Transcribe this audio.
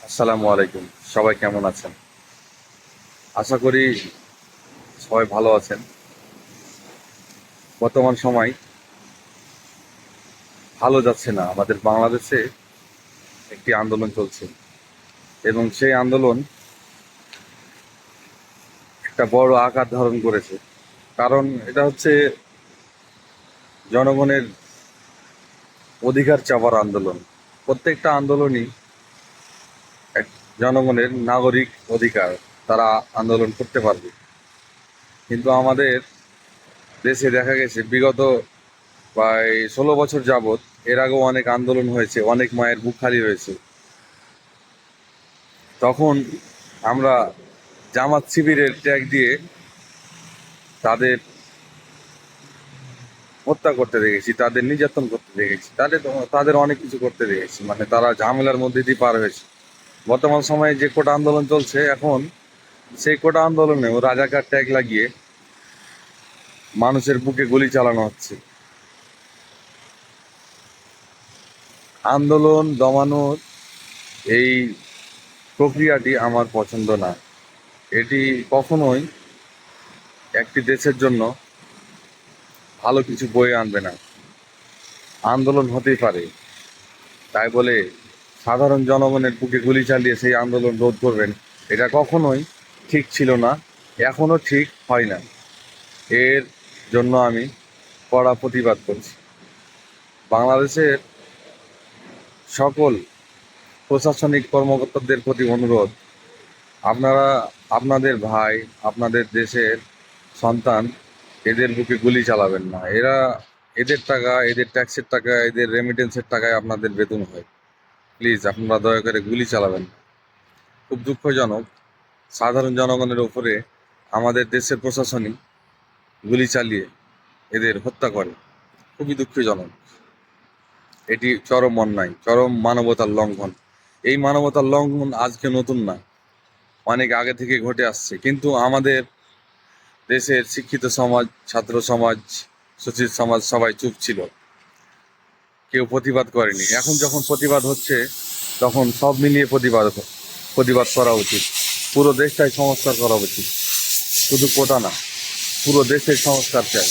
আসসালামু আলাইকুম। সবাই কেমন আছেন? আশা করি সবাই ভালো আছেন। বর্তমান সময় ভালো যাচ্ছে না। আমাদের বাংলাদেশে একটি আন্দোলন চলছে এবং সেই আন্দোলন একটা বড় আকার ধারণ করেছে। কারণ এটা হচ্ছে জনগণের অধিকার চাওয়ার আন্দোলন। প্রত্যেকটা আন্দোলনই এক জনগণের নাগরিক অধিকার। তারা আন্দোলন করতে পারবে। কিন্তু আমাদের দেশে দেখা গেছে বিগত প্রায় 16 বছর যাবৎ এর আগেও অনেক আন্দোলন হয়েছে, অনেক মায়ের বুক খালি হয়েছে। তখন আমরা জামাত শিবিরের ট্যাগ দিয়ে তাদের হত্যা করতে দেখেছি, তাদের নির্যাতন করতে দেখেছি, তাদের অনেক কিছু করতে দেখেছি, মানে তারা ঝামেলার মধ্যে দিয়ে পার হয়েছে। বর্তমান সময়ে যে কোটা আন্দোলন চলছে এখন, সেই কোটা আন্দোলনেও রাজাকার ট্যাগ লাগিয়ে মানুষের বুকে গুলি চালানো হচ্ছে। আন্দোলন দমানোর এই প্রক্রিয়াটি আমার পছন্দ না। এটি কখনোই একটি দেশের জন্য ভালো কিছু বয়ে আনবে না। আন্দোলন হতেই পারে, তাই বলে সাধারণ জনগণের বুকে গুলি চালিয়ে সেই আন্দোলন রোধ করবেন, এটা কখনোই ঠিক ছিল না, এখনো ঠিক হয় না। এর জন্য আমি কড়া প্রতিবাদ করছি। বাংলাদেশের সকল প্রশাসনিক কর্মকর্তাদের প্রতি অনুরোধ, আপনারা আপনাদের ভাই, আপনাদের দেশের সন্তান, এদের বুকে গুলি চালাবেন না। এদের টাকা, এদের ট্যাক্সের টাকা, এদের রেমিটেন্সের টাকায় আপনাদের বেতন হয়। প্লিজ আপনারা দয়া করে গুলি চালাবেন না। খুব দুঃখজনক, সাধারণ জনগণের উপরে আমাদের দেশের প্রশাসনই গুলি চালিয়ে এদের হত্যা করে। খুবই দুঃখজনক। এটি চরম অন্যায়, চরম মানবতার লঙ্ঘন। এই মানবতার লঙ্ঘন আজকে নতুন না, অনেক আগে থেকে ঘটে আসছে, কিন্তু আমাদের দেশের শিক্ষিত সমাজ, ছাত্র সমাজ, সুশীল সমাজ সবাই চুপ ছিল, কেউ প্রতিবাদ করেনি। এখন যখন প্রতিবাদ হচ্ছে, তখন সব মিলিয়ে প্রতিবাদ করা উচিত। পুরো দেশটাই সংস্কার করা উচিত, শুধু কোটা না, পুরো দেশের সংস্কার চাই।